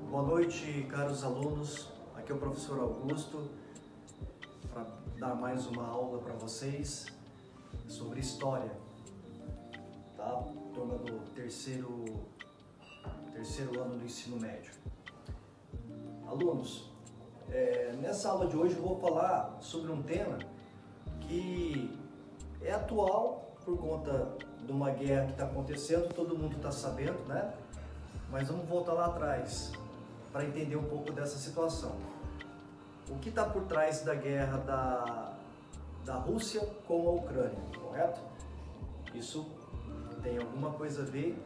Boa noite, caros alunos. Aqui é o professor Augusto para dar mais uma aula para vocês sobre história, tá? Turma do terceiro ano do ensino médio. Alunos, nessa aula de hoje eu vou falar sobre um tema que é atual por conta de uma guerra que está acontecendo, todo mundo está sabendo, né? Mas vamos voltar lá atrás para entender um pouco dessa situação. O que está por trás da guerra da Rússia com a Ucrânia, correto? Isso tem alguma coisa a ver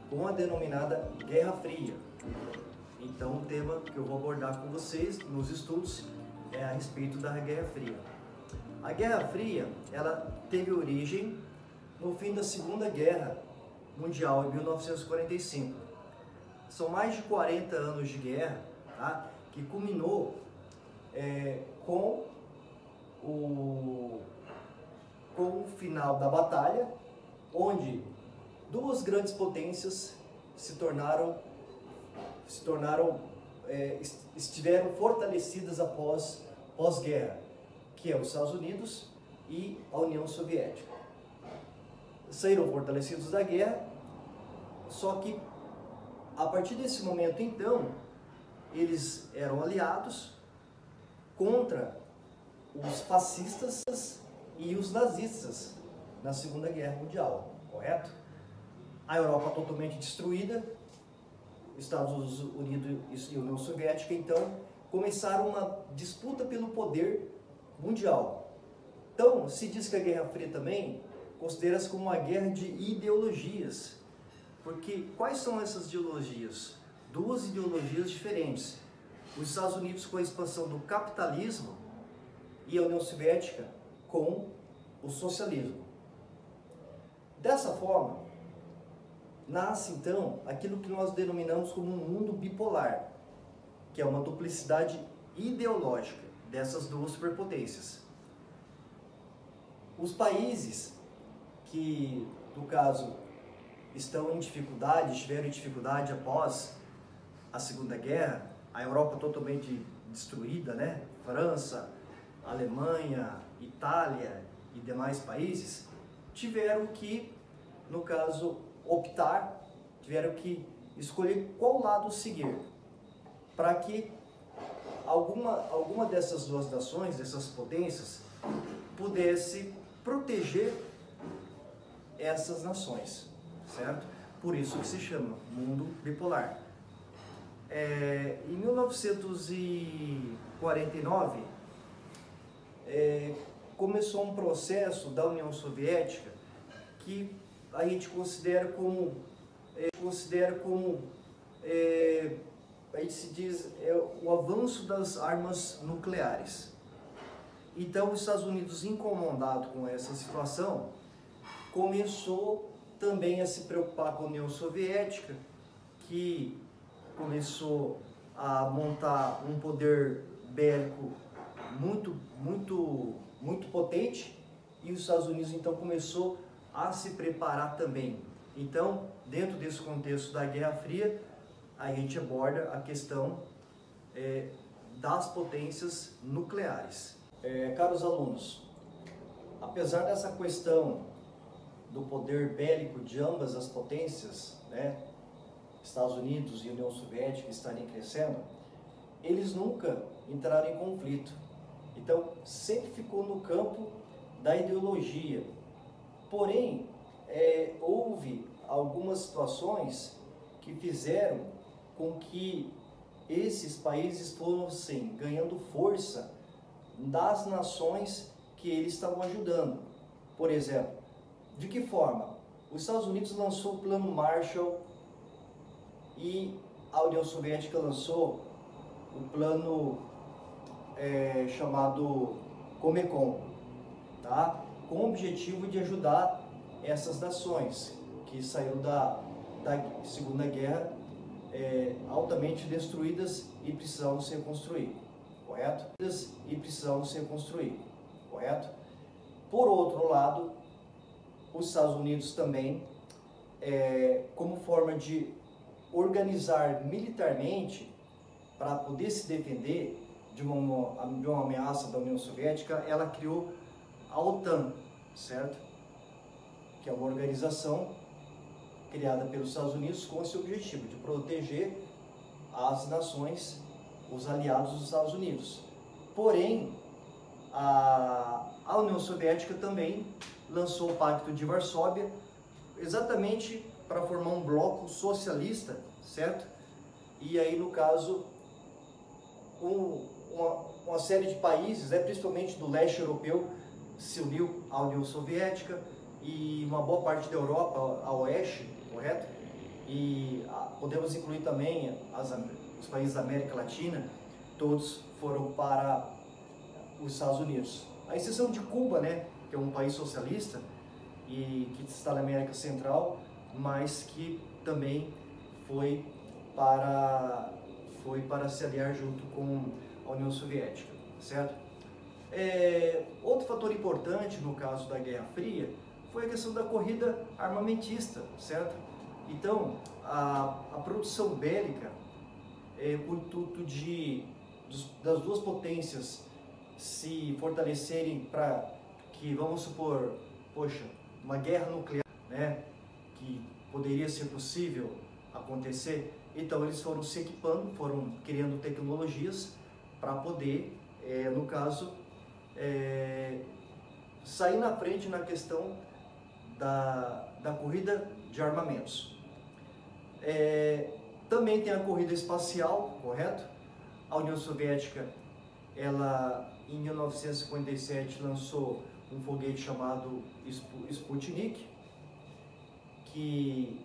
com a denominada Guerra Fria. Então o tema que eu vou abordar com vocês nos estudos é a respeito da Guerra Fria. A Guerra Fria, ela teve origem no fim da Segunda Guerra Mundial, em 1945. São mais de 40 anos de guerra, tá? Que culminou com o final da batalha, onde duas grandes potências estiveram fortalecidas após pós-guerra, que é os Estados Unidos e a União Soviética. Saíram fortalecidos da guerra, só que a partir desse momento, então, eles eram aliados contra os fascistas e os nazistas na Segunda Guerra Mundial, correto? A Europa totalmente destruída, Estados Unidos e União Soviética, então, começaram uma disputa pelo poder mundial. Então, se diz que a Guerra Fria também considera-se como uma guerra de ideologias. Porque quais são essas ideologias? Duas ideologias diferentes. Os Estados Unidos com a expansão do capitalismo e a União Soviética com o socialismo. Dessa forma, nasce então aquilo que nós denominamos como um mundo bipolar, que é uma duplicidade ideológica dessas duas superpotências. Os países que, no caso, estão em dificuldade, tiveram dificuldade após a Segunda Guerra, a Europa totalmente destruída, né? França, Alemanha, Itália e demais países, tiveram que, no caso, tiveram que escolher qual lado seguir, para que alguma dessas duas nações, dessas potências, pudesse proteger essas nações. Certo? Por isso que se chama mundo bipolar. Em 1949, começou um processo da União Soviética que a gente considera como a gente se diz, o avanço das armas nucleares. Então, os Estados Unidos, incomodado com essa situação, começou também a se preocupar com a União Soviética, que começou a montar um poder bélico muito potente, e os Estados Unidos então começou a se preparar também. Então, dentro desse contexto da Guerra Fria, a gente aborda a questão das potências nucleares. Caros alunos, apesar dessa questão do poder bélico de ambas as potências, né, Estados Unidos e União Soviética estarem crescendo, eles nunca entraram em conflito. Então, sempre ficou no campo da ideologia. Porém, houve algumas situações que fizeram com que esses países fossem ganhando força das nações que eles estavam ajudando. Por exemplo, de que forma? Os Estados Unidos lançou o Plano Marshall e a União Soviética lançou o plano chamado Comecon, tá? Com o objetivo de ajudar essas nações que saíram da Segunda Guerra altamente destruídas e precisavam se reconstruir, correto? Correto? Por outro lado, os Estados Unidos também, como forma de organizar militarmente para poder se defender de uma ameaça da União Soviética, ela criou a OTAN, certo? Que é uma organização criada pelos Estados Unidos com esse objetivo de proteger as nações, os aliados dos Estados Unidos. Porém, a União Soviética também lançou o Pacto de Varsóvia exatamente para formar um bloco socialista, certo? E aí, no caso, uma série de países, principalmente do leste europeu, se uniu à União Soviética, e uma boa parte da Europa a oeste, correto? E podemos incluir também os países da América Latina, todos foram para os Estados Unidos. A exceção de Cuba, né, que é um país socialista e que está na América Central, mas que também foi para se aliar junto com a União Soviética, certo? Outro fator importante no caso da Guerra Fria foi a questão da corrida armamentista, certo? Então, a produção bélica, por intuito das duas potências se fortalecerem para que, vamos supor, uma guerra nuclear, né, que poderia ser possível acontecer, então eles foram se equipando, foram criando tecnologias para poder, no caso, sair na frente na questão da corrida de armamentos. Também tem a corrida espacial, correto? A União Soviética, ela em 1957 lançou um foguete chamado Sputnik, que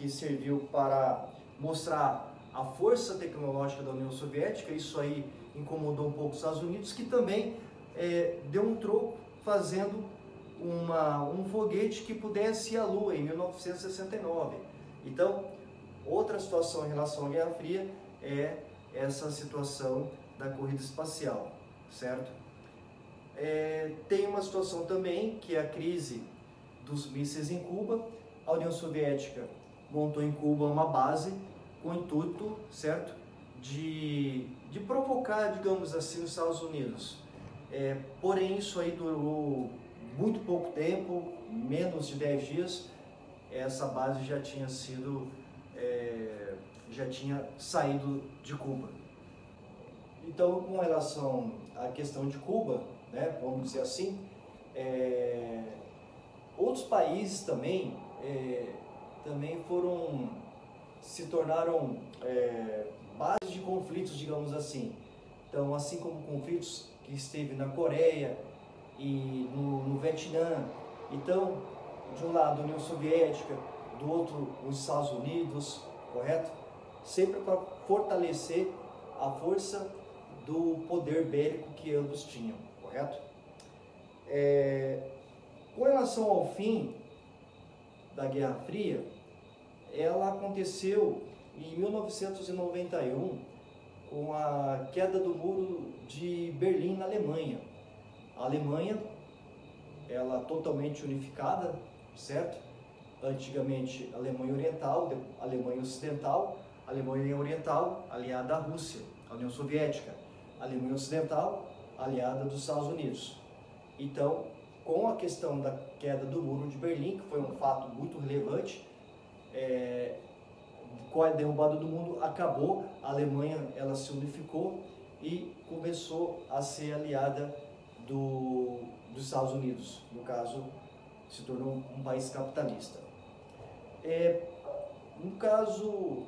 serviu para mostrar a força tecnológica da União Soviética. Isso aí incomodou um pouco os Estados Unidos, que também deu um troco fazendo um foguete que pudesse ir à Lua em 1969. Então, outra situação em relação à Guerra Fria é essa situação da corrida espacial, certo? Tem uma situação também que é a crise dos mísseis em Cuba. A União Soviética montou em Cuba uma base com o intuito, certo, de provocar, digamos assim, os Estados Unidos. Porém, isso aí durou muito pouco tempo, menos de 10 dias, essa base já tinha saído de Cuba. Então, com relação à questão de Cuba, né, vamos dizer assim, outros países também se tornaram bases de conflitos, digamos assim. Então, assim como conflitos que esteve na Coreia e no Vietnã. Então, de um lado a União Soviética, do outro os Estados Unidos, correto? Sempre para fortalecer a força do poder bélico que ambos tinham, correto? Com relação ao fim da Guerra Fria, ela aconteceu em 1991 com a queda do Muro de Berlim na Alemanha. A Alemanha, ela totalmente unificada, certo? Antigamente Alemanha Oriental, Alemanha Ocidental, Alemanha Oriental aliada à Rússia, à União Soviética, Alemanha Ocidental aliada dos Estados Unidos. Então, com a questão da queda do Muro de Berlim, que foi um fato muito relevante, com a derrubada do mundo, acabou, a Alemanha ela se unificou e começou a ser aliada dos Estados Unidos, no caso, se tornou um país capitalista. No caso,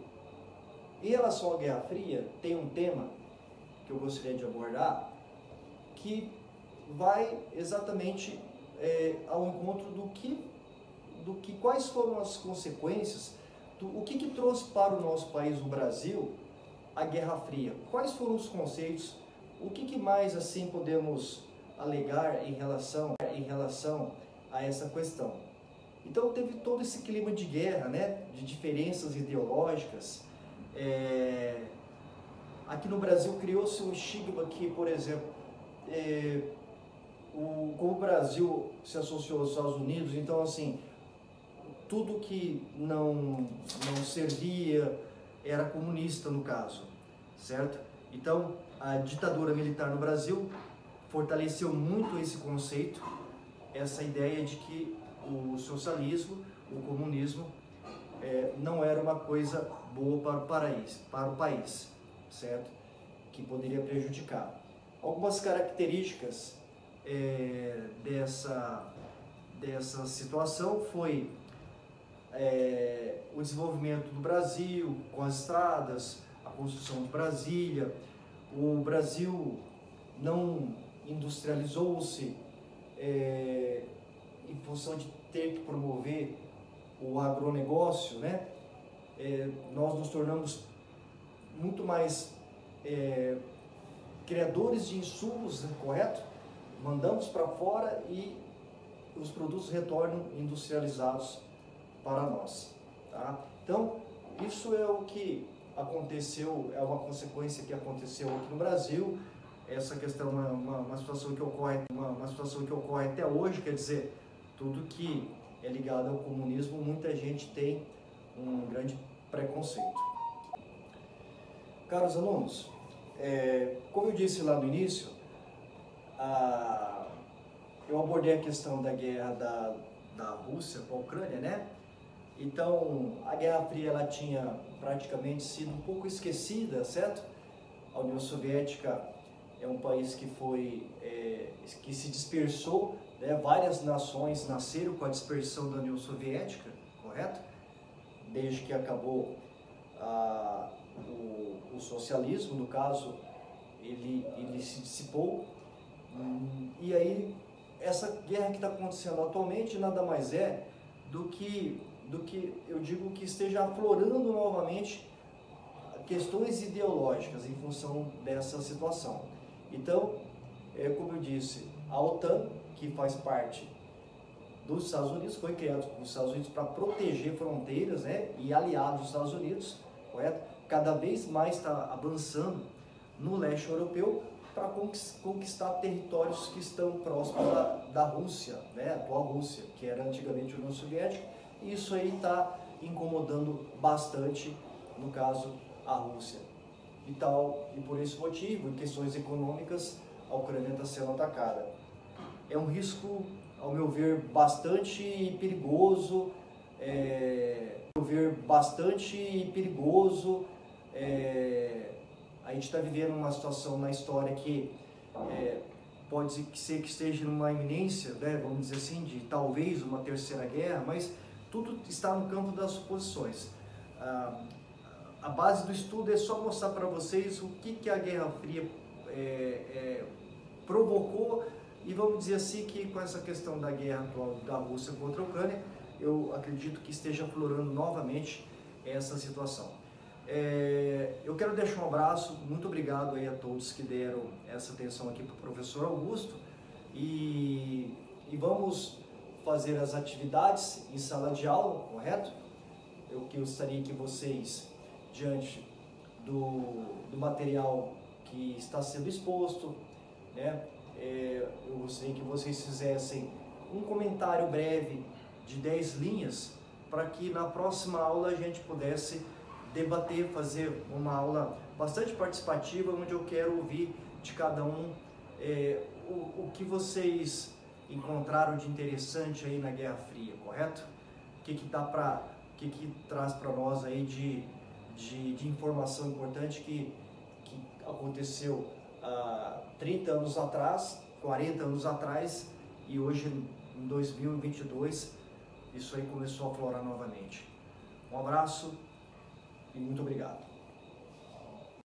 em relação à Guerra Fria, tem um tema que eu gostaria de abordar, que vai exatamente ao encontro quais foram as consequências, o que trouxe para o nosso país, o Brasil, a Guerra Fria. Quais foram os conceitos, o que mais assim podemos alegar em relação a essa questão. Então teve todo esse clima de guerra, né, de diferenças ideológicas. Aqui no Brasil criou-se um estigma que, por exemplo, como o Brasil se associou aos Estados Unidos, então assim, tudo que não servia era comunista no caso. certo? Então, a ditadura militar no Brasil fortaleceu muito esse conceito, essa ideia de que o socialismo, o comunismo, não era uma coisa boa para o país, certo? Que poderia prejudicar. Algumas características dessa situação foi o desenvolvimento do Brasil com as estradas, a construção de Brasília. O Brasil não industrializou-se em função de ter que promover o agronegócio, né? Nós nos tornamos muito mais criadores de insumos, né? Correto? Mandamos para fora e os produtos retornam industrializados para nós, tá? Então, isso é o que aconteceu, é uma consequência que aconteceu aqui no Brasil. Essa questão é uma situação que ocorre até hoje, quer dizer, tudo que é ligado ao comunismo, muita gente tem um grande preconceito. Caros alunos, como eu disse lá no início, eu abordei a questão da guerra da Rússia com a Ucrânia, né? Então, a Guerra Fria ela tinha praticamente sido um pouco esquecida, certo? A União Soviética é um país que se dispersou, né? Várias nações nasceram com a dispersão da União Soviética, correto? Desde que acabou o socialismo, no caso, ele se dissipou. E aí, essa guerra que está acontecendo atualmente nada mais é do que eu digo que esteja aflorando novamente questões ideológicas em função dessa situação. Então, como eu disse, a OTAN, que faz parte dos Estados Unidos, foi criado pelos Estados Unidos para proteger fronteiras, né, e aliados dos Estados Unidos, correto? Cada vez mais está avançando no leste europeu para conquistar territórios que estão próximos da Rússia, né, a atual Rússia, que era antigamente a União Soviética. E isso aí está incomodando bastante, no caso, a Rússia. E por esse motivo, em questões econômicas, a Ucrânia está sendo atacada. É um risco, ao meu ver, bastante perigoso. A gente está vivendo uma situação na história que pode ser que esteja numa iminência, né, vamos dizer assim, de talvez uma terceira guerra, mas tudo está no campo das suposições. A base do estudo é só mostrar para vocês o que a Guerra Fria provocou, e vamos dizer assim que com essa questão da guerra atual da Rússia contra a Ucrânia, eu acredito que esteja aflorando novamente essa situação. Eu quero deixar um abraço, muito obrigado aí a todos que deram essa atenção aqui para o professor Augusto, e vamos fazer as atividades em sala de aula, correto? Eu gostaria que vocês, diante do material que está sendo exposto, né, eu gostaria que vocês fizessem um comentário breve de 10 linhas, para que na próxima aula a gente pudesse debater, fazer uma aula bastante participativa, onde eu quero ouvir de cada um o que vocês encontraram de interessante aí na Guerra Fria, correto? O que traz para nós aí de informação importante que aconteceu há 30 anos atrás, 40 anos atrás, e hoje em 2022 isso aí começou a aflorar novamente. Um abraço e muito obrigado.